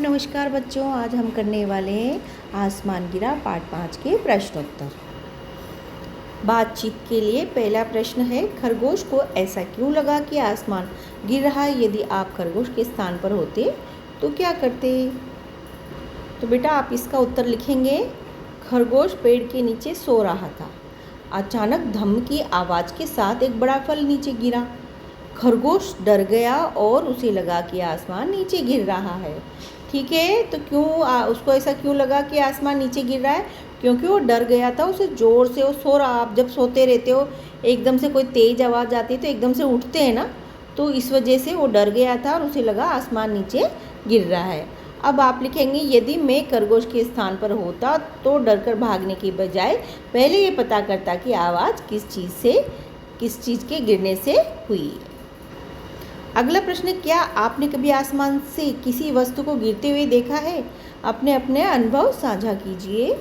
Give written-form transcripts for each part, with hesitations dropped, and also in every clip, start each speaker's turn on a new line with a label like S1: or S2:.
S1: नमस्कार बच्चों, आज हम करने वाले हैं आसमान गिरा पार्ट 5 के प्रश्नोत्तर। बातचीत के लिए पहला प्रश्न है, खरगोश को ऐसा क्यों लगा कि आसमान गिर रहा है? यदि आप खरगोश के स्थान पर होते तो क्या करते? तो बेटा आप इसका उत्तर लिखेंगे, खरगोश पेड़ के नीचे सो रहा था। अचानक धम की आवाज़ के साथ एक बड़ा फल नीचे गिरा। खरगोश डर गया और उसे लगा कि आसमान नीचे गिर रहा है। ठीक है, तो उसको ऐसा क्यों लगा कि आसमान नीचे गिर रहा है? क्योंकि वो डर गया था। उसे ज़ोर से वो सो रहा, आप जब सोते रहते हो एकदम से कोई तेज़ आवाज़ आती है तो एकदम से उठते हैं ना, तो इस वजह से वो डर गया था और उसे लगा आसमान नीचे गिर रहा है। अब आप लिखेंगे, यदि मैं खरगोश के स्थान पर होता तो डरकर भागने की बजाय पहले ये पता करता कि आवाज़ किस चीज़ के गिरने से हुई। अगला प्रश्न, क्या आपने कभी आसमान से किसी वस्तु को गिरते हुए देखा है? अपने अपने अनुभव साझा कीजिए।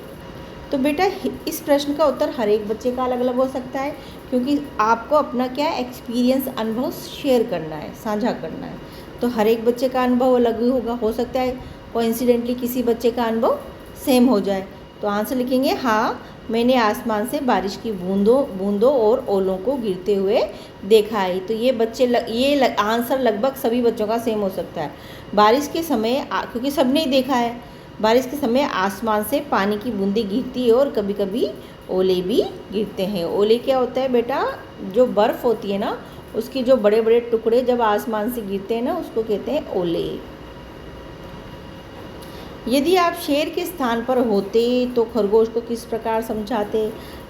S1: तो बेटा इस प्रश्न का उत्तर हर एक बच्चे का अलग अलग हो सकता है, क्योंकि आपको अपना क्या एक्सपीरियंस, अनुभव शेयर करना है, साझा करना है। तो हर एक बच्चे का अनुभव अलग होगा, हो सकता है कोइंसिडेंटली किसी बच्चे का अनुभव सेम हो जाए। तो आंसर लिखेंगे, हाँ मैंने आसमान से बारिश की बूंदों और ओलों को गिरते हुए देखा है। तो ये आंसर लगभग सभी बच्चों का सेम हो सकता है। बारिश के समय क्योंकि सबने ही देखा है, बारिश के समय आसमान से पानी की बूंदें गिरती है और कभी कभी ओले भी गिरते हैं। ओले क्या होता है बेटा? जो बर्फ़ होती है ना, उसके जो बड़े बड़े टुकड़े जब आसमान से गिरते हैं ना, उसको कहते हैं ओले। यदि आप शेर के स्थान पर होते तो खरगोश को किस प्रकार समझाते?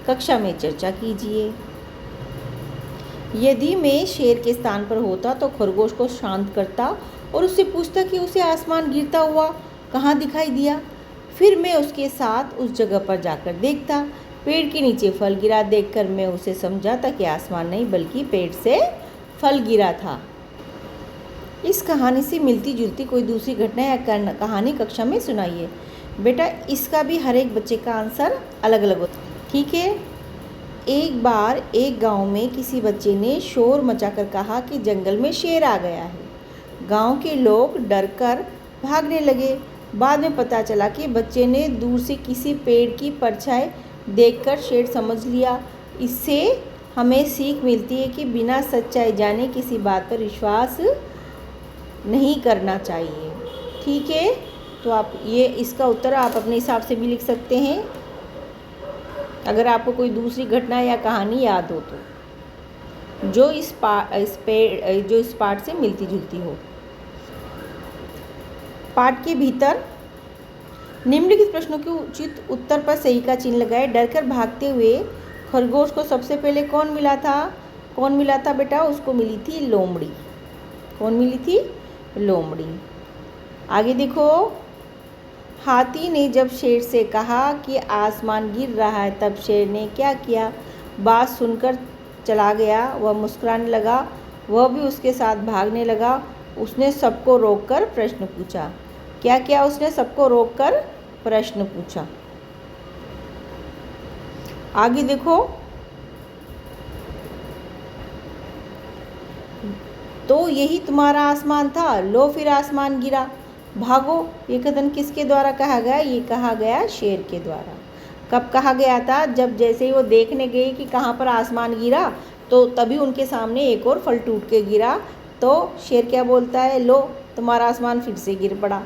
S1: कक्षा में चर्चा कीजिए। यदि मैं शेर के स्थान पर होता तो खरगोश को शांत करता और उससे पूछता कि उसे आसमान गिरता हुआ कहाँ दिखाई दिया। फिर मैं उसके साथ उस जगह पर जाकर देखता। पेड़ के नीचे फल गिरा देखकर मैं उसे समझाता कि आसमान नहीं बल्कि पेड़ से फल गिरा था। इस कहानी से मिलती जुलती कोई दूसरी घटना या कहानी कक्षा में सुनाइए। बेटा इसका भी हर एक बच्चे का आंसर अलग अलग होता है। ठीक है, एक बार एक गांव में किसी बच्चे ने शोर मचाकर कहा कि जंगल में शेर आ गया है। गांव के लोग डरकर भागने लगे। बाद में पता चला कि बच्चे ने दूर से किसी पेड़ की परछाई देखकर शेर समझ लिया। इससे हमें सीख मिलती है कि बिना सच्चाई जाने किसी बात पर विश्वास नहीं करना चाहिए। ठीक है, तो आप इसका उत्तर आप अपने हिसाब से भी लिख सकते हैं, अगर आपको कोई दूसरी घटना या कहानी याद हो तो, जो इस पाठ से मिलती जुलती हो। पाठ के भीतर निम्नलिखित प्रश्नों के उचित उत्तर पर सही का चिन्ह लगाएं। डरकर भागते हुए खरगोश को सबसे पहले कौन मिला था बेटा? उसको मिली थी लोमड़ी। कौन मिली थी? लोमड़ी। आगे देखो, हाथी ने जब शेर से कहा कि आसमान गिर रहा है तब शेर ने क्या किया? बात सुनकर चला गया। वह मुस्कुराने लगा, वह भी उसके साथ भागने लगा। उसने सबको रोककर प्रश्न पूछा। क्या किया उसने? सबको रोककर प्रश्न पूछा। आगे देखो, तो यही तुम्हारा आसमान था, लो फिर आसमान गिरा, भागो। ये कथन किसके द्वारा कहा गया? ये कहा गया शेर के द्वारा। कब कहा गया था? जब जैसे ही वो देखने गए कि कहाँ पर आसमान गिरा, तो तभी उनके सामने एक और फल टूट के गिरा। तो शेर क्या बोलता है? लो तुम्हारा आसमान फिर से गिर पड़ा।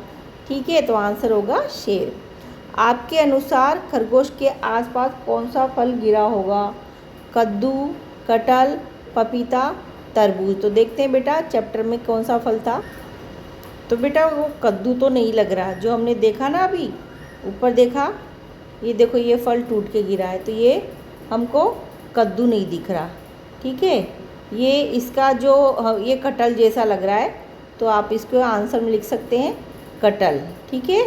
S1: ठीक है, तो आंसर होगा शेर। आपके अनुसार खरगोश के आसपास कौन सा फल गिरा होगा? कद्दू, कटहल, पपीता, तरबूज। तो देखते हैं बेटा चैप्टर में कौन सा फल था। तो बेटा वो कद्दू तो नहीं लग रहा, जो हमने देखा ना अभी ऊपर देखा, ये देखो ये फल टूट के गिरा है, तो ये हमको कद्दू नहीं दिख रहा। ठीक है, ये इसका जो ये कटहल जैसा लग रहा है, तो आप इसको आंसर में लिख सकते हैं कटहल। ठीक है,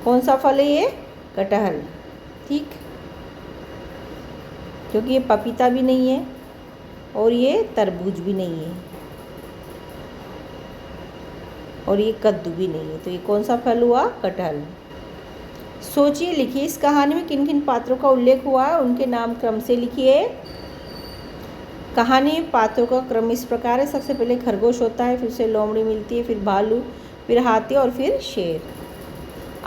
S1: कौन सा फल है ये? कटहल। ठीक, क्योंकि ये पपीता भी नहीं है और ये तरबूज भी नहीं है और ये कद्दू भी नहीं है, तो ये कौन सा फल हुआ? कटहल। सोचिए, लिखिए इस कहानी में किन किन पात्रों का उल्लेख हुआ है, उनके नाम क्रम से लिखिए। कहानी में पात्रों का क्रम इस प्रकार है, सबसे पहले खरगोश होता है, फिर से लोमड़ी मिलती है, फिर भालू, फिर हाथी और फिर शेर।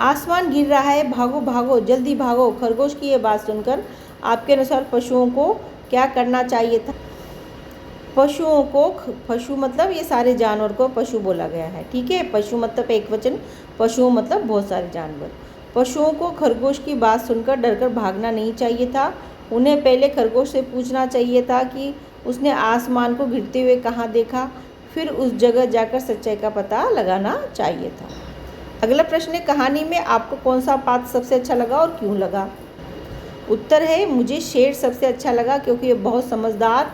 S1: आसमान गिर रहा है, भागो भागो जल्दी भागो। खरगोश की ये बात सुनकर आपके अनुसार पशुओं को क्या करना चाहिए था? पशुओं को, पशु मतलब ये सारे जानवर को पशु बोला गया है, ठीक है। पशु मतलब एक वचन, पशुओं मतलब बहुत सारे जानवर। पशुओं को खरगोश की बात सुनकर डरकर भागना नहीं चाहिए था। उन्हें पहले खरगोश से पूछना चाहिए था कि उसने आसमान को गिरते हुए कहाँ देखा, फिर उस जगह जाकर सच्चाई का पता लगाना चाहिए था। अगला प्रश्न है, कहानी में आपको कौन सा पात्र सबसे अच्छा लगा और क्यों लगा? उत्तर है, मुझे शेर सबसे अच्छा लगा क्योंकि ये बहुत समझदार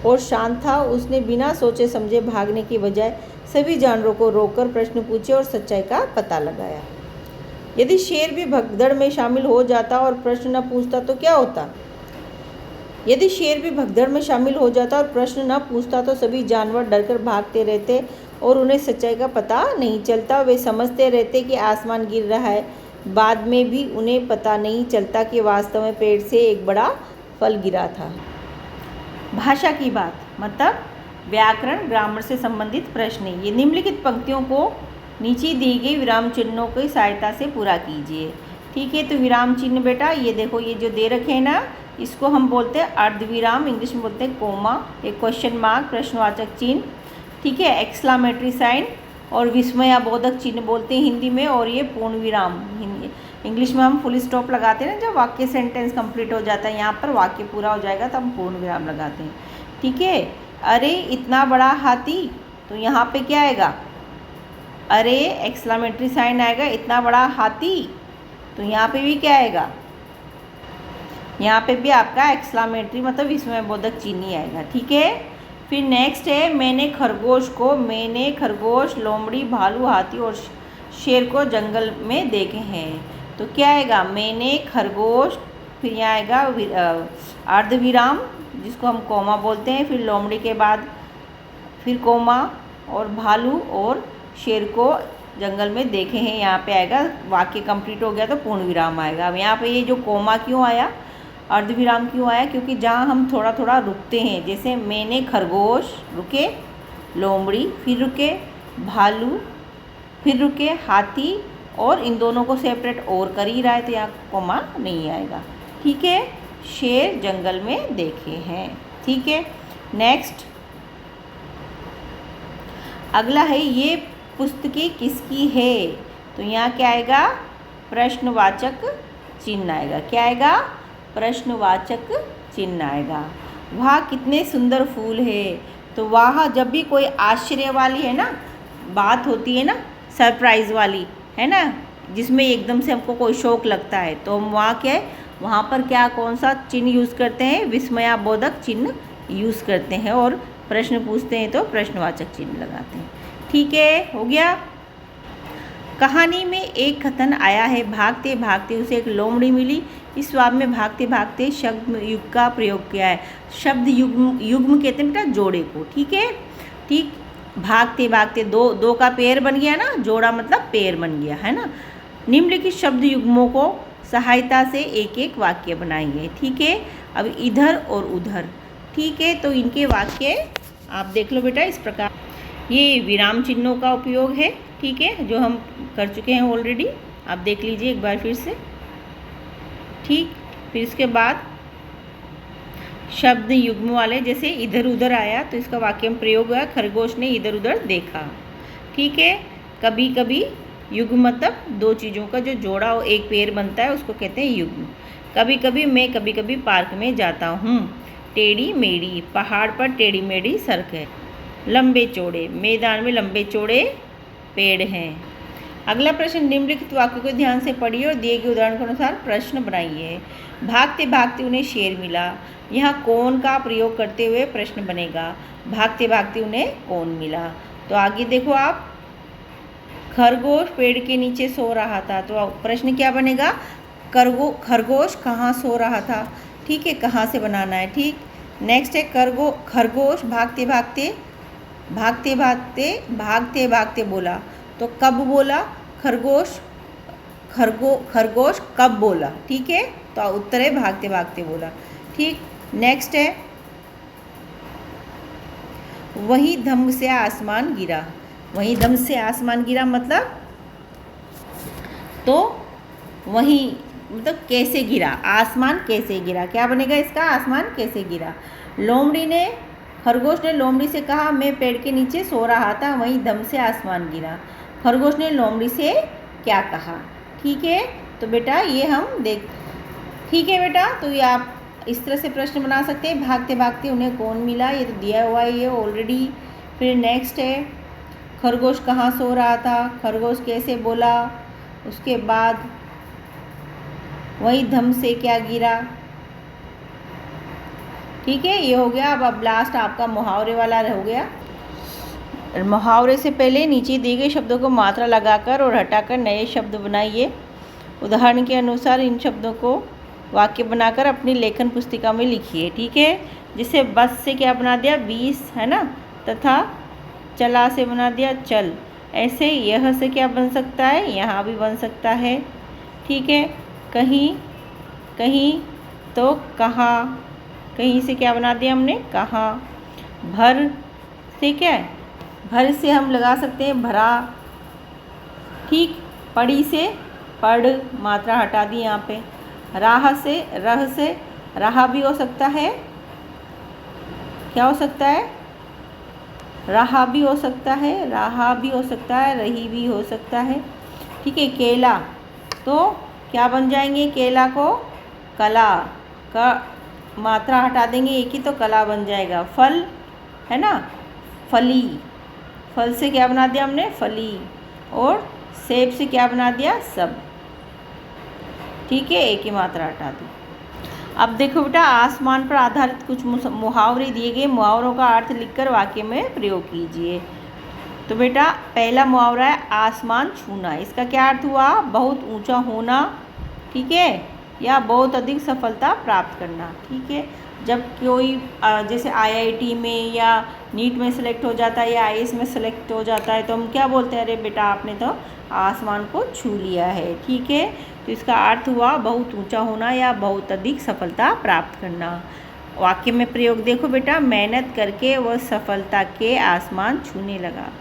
S1: और शांत था। उसने बिना सोचे समझे भागने की बजाय सभी जानवरों को रोककर प्रश्न पूछे और सच्चाई का पता लगाया। यदि शेर भी भगदड़ में शामिल हो जाता और प्रश्न न पूछता तो क्या होता? यदि शेर भी भगदड़ में शामिल हो जाता और प्रश्न न पूछता तो सभी जानवर डरकर भागते रहते और उन्हें सच्चाई का पता नहीं चलता। वे समझते रहते कि आसमान गिर रहा है। बाद में भी उन्हें पता नहीं चलता कि वास्तव में पेड़ से एक बड़ा फल गिरा था। भाषा की बात मतलब व्याकरण, ग्रामर से संबंधित प्रश्न। ये निम्नलिखित पंक्तियों को नीचे दिए गए विराम चिन्हों की सहायता से पूरा कीजिए, ठीक है। तो विराम चिन्ह बेटा ये देखो, ये जो दे रखे हैं ना, इसको हम बोलते हैं अर्धविराम, इंग्लिश में बोलते हैं कोमा। एक क्वेश्चन मार्क, प्रश्नवाचक चिन्ह, ठीक है, एक्सक्लामेटरी साइन और विस्मयाबोधक चिन्ह बोलते हैं हिंदी में। और ये पूर्ण विराम, इंग्लिश में हम फुल स्टॉप लगाते हैं ना जब वाक्य सेंटेंस कंप्लीट हो जाता है। यहाँ पर वाक्य पूरा हो जाएगा तो हम पूर्ण विराम लगाते हैं, ठीक है। अरे इतना बड़ा हाथी, तो यहाँ पे क्या आएगा? अरे एक्सक्लामेटरी साइन आएगा, इतना बड़ा हाथी, तो यहाँ पे भी क्या आएगा? यहाँ पे भी आपका एक्सक्लामेटरी मतलब विस्मयबोधक चिन्ह ही आएगा, ठीक है। फिर नेक्स्ट है, मैंने खरगोश, लोमड़ी, भालू, हाथी और शेर को जंगल में देखे हैं। तो क्या आएगा? मैंने खरगोश, फिर यहाँ आएगा अर्धविराम जिसको हम कोमा बोलते हैं, फिर लोमड़ी के बाद फिर कोमा, और भालू और शेर को जंगल में देखे हैं, यहाँ पे आएगा। वाक्य कंप्लीट हो गया तो पूर्ण विराम आएगा। अब यहाँ पे ये जो कोमा क्यों आया, अर्धविराम क्यों आया? क्योंकि जहाँ हम थोड़ा थोड़ा रुकते हैं, जैसे मैंने खरगोश रुके, लोमड़ी फिर रुके, भालू फिर रुके, हाथी, और इन दोनों को सेपरेट और कर ही रहा है तो यहाँ कोमा नहीं आएगा, ठीक है। शेर जंगल में देखे हैं, ठीक है। नेक्स्ट अगला है, ये पुस्तकें किसकी है? तो यहाँ क्या आएगा? प्रश्नवाचक चिन्ह आएगा। क्या आएगा? प्रश्नवाचक चिन्ह आएगा। वहाँ कितने सुंदर फूल है, तो वहाँ जब भी कोई आश्चर्य वाली है ना बात होती है ना, सरप्राइज वाली है ना, जिसमें एकदम से हमको कोई शौक लगता है, तो हम वहाँ क्या है, वहाँ पर क्या कौन सा चिन्ह यूज़ करते हैं? विस्मयाबोधक चिन्ह यूज़ करते हैं। और प्रश्न पूछते हैं तो प्रश्नवाचक चिन्ह लगाते हैं, ठीक है। हो गया। कहानी में एक कथन आया है, भागते भागते उसे एक लोमड़ी मिली। इस वाक्य में भागते भागते शब्द युग्म का प्रयोग किया है। शब्द युग्म कहते हैं बेटा जोड़े को, ठीक है। ठीक, भागते भागते दो का पेयर बन गया ना, जोड़ा मतलब पेयर बन गया है ना। निम्नलिखित शब्द युग्मों को सहायता से एक एक वाक्य बनाएंगे, ठीक है। अब इधर और उधर, ठीक है। तो इनके वाक्य आप देख लो बेटा इस प्रकार। ये विराम चिन्हों का उपयोग है, ठीक है, जो हम कर चुके हैं ऑलरेडी। आप देख लीजिए एक बार फिर से, ठीक। फिर इसके बाद शब्द युग्म वाले, जैसे इधर उधर आया तो इसका वाक्य में प्रयोग हुआ, खरगोश ने इधर उधर देखा, ठीक है। कभी कभी युग्म मतलब दो चीज़ों का जो जोड़ा हो एक पेयर बनता है उसको कहते हैं युग्म। कभी कभी मैं कभी कभी पार्क में जाता हूँ। टेढ़ी मेढ़ी, पहाड़ पर टेढ़ी मेढ़ी सड़क है। लंबे चौड़े, मैदान में लंबे चौड़े पेड़ हैं। अगला प्रश्न, निम्नलिखित वाक्य को ध्यान से पढ़िए और दिए गए उदाहरण के अनुसार प्रश्न बनाइए। भागते भागते उन्हें शेर मिला। यहाँ कौन का प्रयोग करते हुए प्रश्न बनेगा? भागते भागते उन्हें कौन मिला? तो आगे देखो आप, खरगोश पेड़ के नीचे सो रहा था, तो प्रश्न क्या बनेगा? खरगोश कहाँ सो रहा था, ठीक है, कहाँ से बनाना है, ठीक। नेक्स्ट है, खरगोश भागते भागते बोला, तो कब बोला? खरगोश कब बोला, ठीक है। तो उत्तर है भागते भागते बोला, ठीक। नेक्स्ट है, वही धम्म से आसमान गिरा। वहीं दम से आसमान गिरा मतलब, तो वहीं मतलब कैसे गिरा, आसमान कैसे गिरा, क्या बनेगा इसका, आसमान कैसे गिरा। खरगोश ने लोमड़ी से कहा, मैं पेड़ के नीचे सो रहा था, वहीं दम से आसमान गिरा। खरगोश ने लोमड़ी से क्या कहा। ठीक है, तो बेटा ये हम ठीक है बेटा, तो ये आप इस तरह से प्रश्न बना सकते हैं। भागते भागते उन्हें कौन मिला, ये तो दिया हुआ है ये ऑलरेडी। फिर नेक्स्ट है, खरगोश कहाँ सो रहा था, खरगोश कैसे बोला, उसके बाद वही धम से क्या गिरा। ठीक है, ये हो गया। अब लास्ट आपका मुहावरे वाला हो गया। मुहावरे से पहले नीचे दिए गए शब्दों को मात्रा लगाकर और हटाकर नए शब्द बनाइए। उदाहरण के अनुसार इन शब्दों को वाक्य बनाकर अपनी लेखन पुस्तिका में लिखिए। ठीक है, जिसे बस से क्या बना दिया, 20 है ना, तथा चला से बना दिया चल। ऐसे यह से क्या बन सकता है, यहाँ भी बन सकता है। ठीक है, कहीं कहीं तो कहाँ, कहीं से क्या बना दिया हमने, कहाँ। भर से क्या है, भर से हम लगा सकते हैं भरा। ठीक, पड़ी से पढ़, मात्रा हटा दी यहाँ पे। राह से रहा भी हो सकता है, क्या हो सकता है, रहा भी हो सकता है, रहा भी हो सकता है, रही भी हो सकता है। ठीक है, केला तो क्या बन जाएंगे, केला को कला का मात्रा हटा देंगे एक ही, तो कला बन जाएगा। फल है ना, फली, फल से क्या बना दिया हमने, फली। और सेब से क्या बना दिया, सब। ठीक है, एक ही मात्रा हटा दी। अब देखो बेटा, आसमान पर आधारित कुछ मुहावरे दिए गए, मुहावरों का अर्थ लिखकर वाक्य में प्रयोग कीजिए। तो बेटा पहला मुहावरा है आसमान छूना। इसका क्या अर्थ हुआ, बहुत ऊंचा होना। ठीक है, या बहुत अधिक सफलता प्राप्त करना। ठीक है, जब कोई जैसे आईआईटी में या नीट में सेलेक्ट हो जाता है या आईएएस में सेलेक्ट हो जाता है, तो हम क्या बोलते हैं, अरे बेटा आपने तो आसमान को छू लिया है। ठीक है, तो इसका अर्थ हुआ बहुत ऊंचा होना या बहुत अधिक सफलता प्राप्त करना। वाक्य में प्रयोग देखो बेटा, मेहनत करके वह सफलता के आसमान छूने लगा।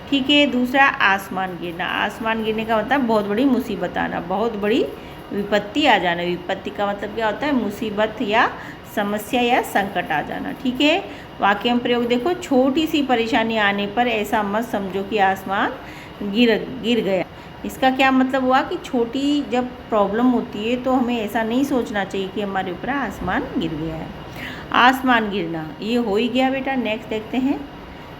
S1: ठीक है, दूसरा आसमान गिरना। आसमान गिरने का मतलब बहुत बड़ी मुसीबत आना, बहुत बड़ी विपत्ति आ जाना। विपत्ति का मतलब क्या होता है, मुसीबत या समस्या या संकट आ जाना। ठीक है, वाक्य में प्रयोग देखो, छोटी सी परेशानी आने पर ऐसा मत समझो कि आसमान गिर गया। इसका क्या मतलब हुआ कि छोटी जब प्रॉब्लम होती है तो हमें ऐसा नहीं सोचना चाहिए कि हमारे ऊपर आसमान गिर गया है। आसमान गिरना ये हो ही गया बेटा। नेक्स्ट देखते हैं।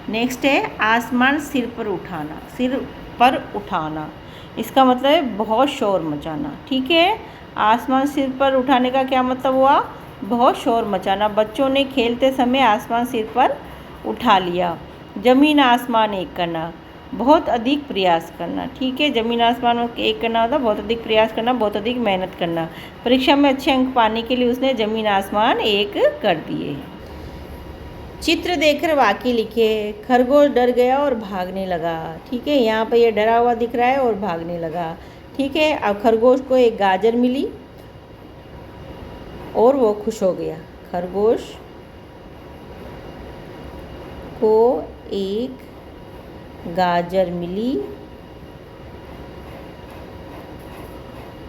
S1: नेक्स्ट है आसमान सिर पर उठाना। सिर पर उठाना इसका मतलब है बहुत शोर मचाना। ठीक है, आसमान सिर पर उठाने का क्या मतलब हुआ, बहुत शोर मचाना। बच्चों ने खेलते समय आसमान सिर पर उठा लिया। ज़मीन आसमान एक करना, बहुत अधिक प्रयास करना। ठीक है, ज़मीन आसमान एक करना होता है बहुत अधिक प्रयास करना, बहुत अधिक मेहनत करना। परीक्षा में अच्छे अंक पाने के लिए उसने ज़मीन आसमान एक कर दिए। चित्र देखकर वाक्य लिखे। खरगोश डर गया और भागने लगा। ठीक है, यहाँ पर ये डरा हुआ दिख रहा है और भागने लगा। ठीक है, अब खरगोश को एक गाजर मिली और वो खुश हो गया। खरगोश को एक गाजर मिली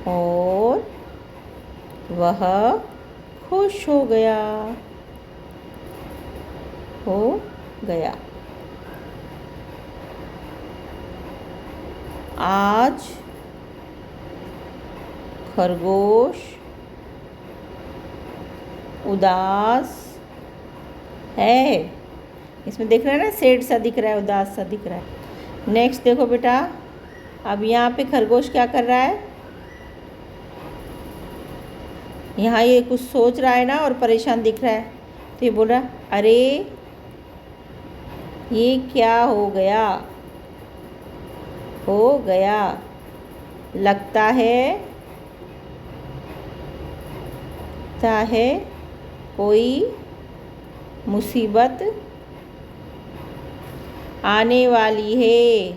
S1: और वह खुश हो गया। आज खरगोश उदास है। इसमें देख रहा है ना, सेड सा दिख रहा है, उदास सा दिख रहा है। नेक्स्ट देखो बेटा, अब यहाँ पे खरगोश क्या कर रहा है, यहाँ ये कुछ सोच रहा है ना और परेशान दिख रहा है। तो ये बोल रहा है, अरे ये क्या हो गया, लगता है कोई मुसीबत आने वाली है।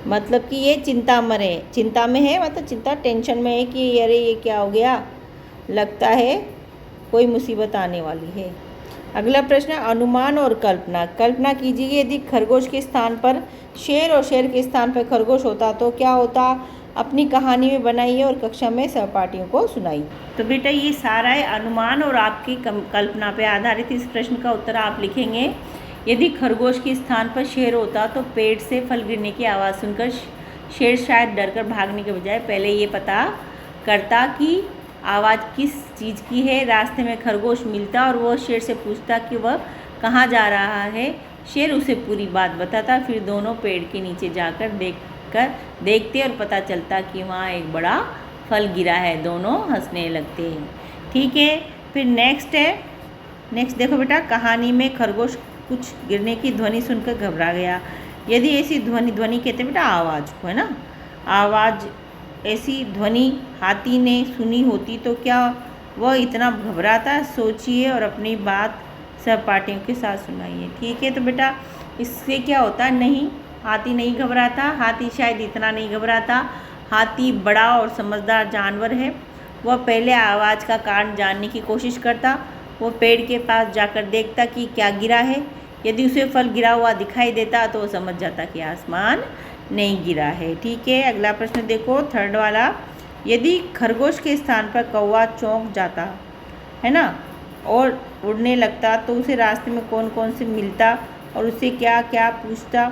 S1: मतलब कि ये चिंता में है, मतलब चिंता टेंशन में है कि अरे ये क्या हो गया, लगता है कोई मुसीबत आने वाली है। अगला प्रश्न है अनुमान और कल्पना। कल्पना कीजिए यदि खरगोश के स्थान पर शेर और शेर के स्थान पर खरगोश होता तो क्या होता। अपनी कहानी में बनाइए और कक्षा में सहपाठियों को सुनाइए। तो बेटा ये सारा है अनुमान और आपकी कल्पना पे आधारित। इस प्रश्न का उत्तर आप लिखेंगे यदि खरगोश के स्थान पर शेर होता तो पेड़ से फल गिरने की आवाज़ सुनकर शेर शायद डरकर भागने के बजाय पहले ये पता करता कि आवाज़ किस चीज़ की है। रास्ते में खरगोश मिलता और वह शेर से पूछता कि वह कहाँ जा रहा है। शेर उसे पूरी बात बताता, फिर दोनों पेड़ के नीचे जाकर देखते और पता चलता कि वहाँ एक बड़ा फल गिरा है। दोनों हंसने लगते हैं। ठीक है, फिर नेक्स्ट देखो बेटा, कहानी में खरगोश कुछ गिरने की ध्वनि सुनकर घबरा गया। यदि ऐसी ध्वनि कहते हैं बेटा आवाज़ को, है ना। आवाज़ ऐसी ध्वनि हाथी ने सुनी होती तो क्या वह इतना घबराता। सोचिए और अपनी बात सहपाठियों के साथ सुनाइए। ठीक है, तो बेटा इससे क्या होता, नहीं हाथी नहीं घबराता। हाथी शायद इतना नहीं घबराता। हाथी बड़ा और समझदार जानवर है। वह पहले आवाज़ का कारण जानने की कोशिश करता। वो पेड़ के पास जाकर देखता कि क्या गिरा है। यदि उसे फल गिरा हुआ दिखाई देता तो वो समझ जाता कि आसमान नहीं गिरा है। ठीक है, अगला प्रश्न देखो, थर्ड वाला। यदि खरगोश के स्थान पर कौवा चौंक जाता, है ना, और उड़ने लगता तो उसे रास्ते में कौन कौन से मिलता और उससे क्या क्या पूछता।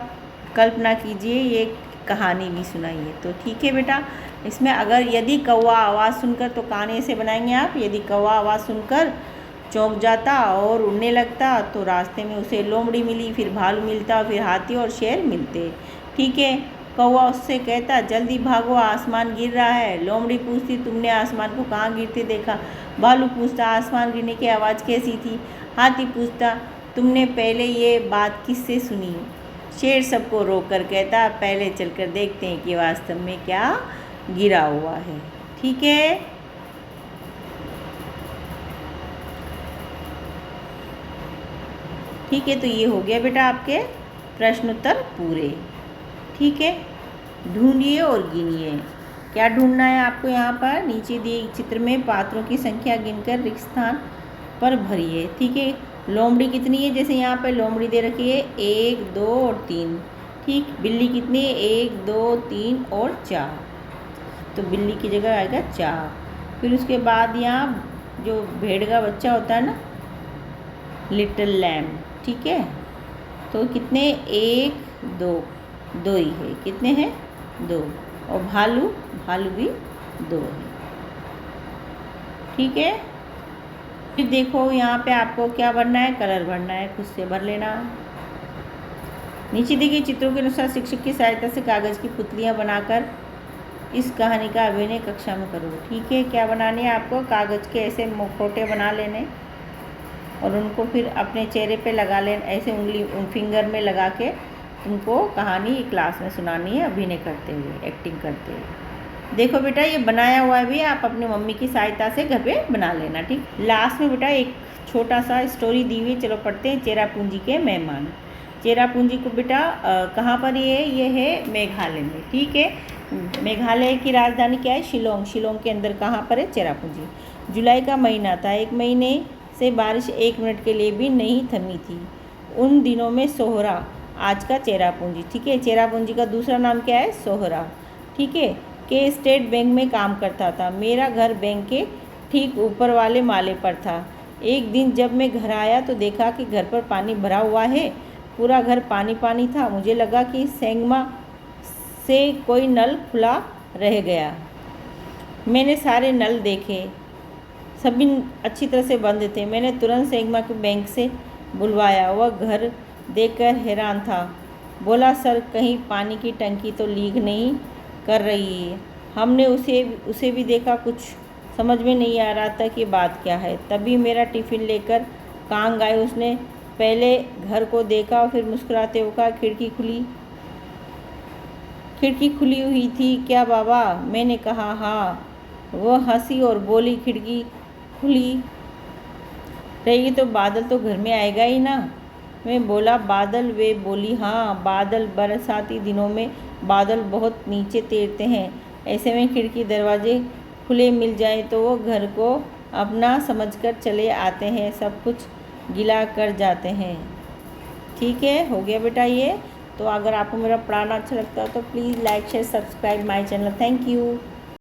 S1: कल्पना कीजिए, ये कहानी भी सुनाइए। तो ठीक है बेटा, इसमें अगर यदि कौवा आवाज़ सुनकर, तो कहानी ऐसे बनाएंगे आप। यदि कौवा आवाज़ सुनकर चौंक जाता और उड़ने लगता तो रास्ते में उसे लोमड़ी मिली, फिर भालू मिलता, फिर हाथी और शेर मिलते। ठीक है, कौवा उससे कहता जल्दी भागो आसमान गिर रहा है। लोमड़ी पूछती तुमने आसमान को कहाँ गिरते देखा। भालू पूछता आसमान गिरने की आवाज़ कैसी थी। हाथी पूछता तुमने पहले ये बात किससे सुनी। शेर सबको रोक कर कहता पहले चलकर देखते हैं कि वास्तव में क्या गिरा हुआ है। ठीक है, ठीक है, तो ये हो गया बेटा आपके प्रश्नोत्तर पूरे। ठीक है, ढूंढिए और गिनिए। क्या ढूंढना है आपको, यहाँ पर नीचे दिए चित्र में पात्रों की संख्या गिनकर रिक्त स्थान पर भरिए। ठीक है, लोमड़ी कितनी है, जैसे यहाँ पर लोमड़ी दे रखी है 1 2 और 3। ठीक, बिल्ली कितनी है 1 2 3 और 4, तो बिल्ली की जगह आएगा 4। फिर उसके बाद यहाँ जो भेड़ का बच्चा होता है ना, लिटिल लैम्ब। ठीक है, तो कितने 1 2 ही है। कितने हैं 2, और भालू भी 2 है। ठीक है, फिर देखो यहाँ पे आपको क्या भरना है, कलर भरना है, खुद से भर लेना। नीचे देखिए चित्रों के अनुसार शिक्षक की सहायता से कागज़ की पुतलियाँ बनाकर इस कहानी का अभिनय कक्षा में करो। ठीक है, क्या बनाने है आपको, कागज़ के ऐसे मुखौटे बना लेने और उनको फिर अपने चेहरे पे लगा लेना, ऐसे उंगली फिंगर में लगा के तुमको कहानी क्लास में सुनानी है अभिनय करते हुए, एक्टिंग करते हुए। देखो बेटा ये बनाया हुआ भी आप अपनी मम्मी की सहायता से घर पे बना लेना। ठीक, लास्ट में बेटा एक छोटा सा स्टोरी दी हुई, चलो पढ़ते हैं। चेरापूंजी के मेहमान। चेरापूंजी को बेटा कहाँ पर ये है मेघालय में। ठीक है, मेघालय की राजधानी क्या है, शिलोंग। शिलोंग के अंदर कहाँ पर है, चेरापूंजी। जुलाई का महीना था, 1 महीने से बारिश 1 मिनट के लिए भी नहीं थमी थी। उन दिनों में सोहरा आज का चेरापूंजी, ठीक है, चेरापूंजी का दूसरा नाम क्या है, सोहरा। ठीक है, के स्टेट बैंक में काम करता था। मेरा घर बैंक के ठीक ऊपर वाले माले पर था। एक दिन जब मैं घर आया तो देखा कि घर पर पानी भरा हुआ है, पूरा घर पानी पानी था। मुझे लगा कि सेंगमा से कोई नल खुला रह गया। मैंने सारे नल देखे, सभी अच्छी तरह से बंद थे। मैंने तुरंत सेंगमा के बैंक से बुलवाया। वह घर देखकर हैरान था। बोला सर कहीं पानी की टंकी तो लीक नहीं कर रही है। हमने उसे भी देखा, कुछ समझ में नहीं आ रहा था कि बात क्या है। तभी मेरा टिफ़िन लेकर कांग आई। उसने पहले घर को देखा और फिर मुस्कुराते हुए कहा खिड़की खुली हुई थी क्या बाबा। मैंने कहा हाँ। वह हंसी और बोली खिड़की खुली रहेगी तो बादल तो घर में आएगा ही ना। मैं बोला बादल। वे बोली हाँ बादल, बरसाती दिनों में बादल बहुत नीचे तैरते हैं। ऐसे में खिड़की दरवाजे खुले मिल जाए तो वो घर को अपना समझकर चले आते हैं। सब कुछ गिला कर जाते हैं। ठीक है, हो गया बेटा ये। तो अगर आपको मेरा पढ़ाना अच्छा लगता है तो please like share subscribe my channel. Thank you.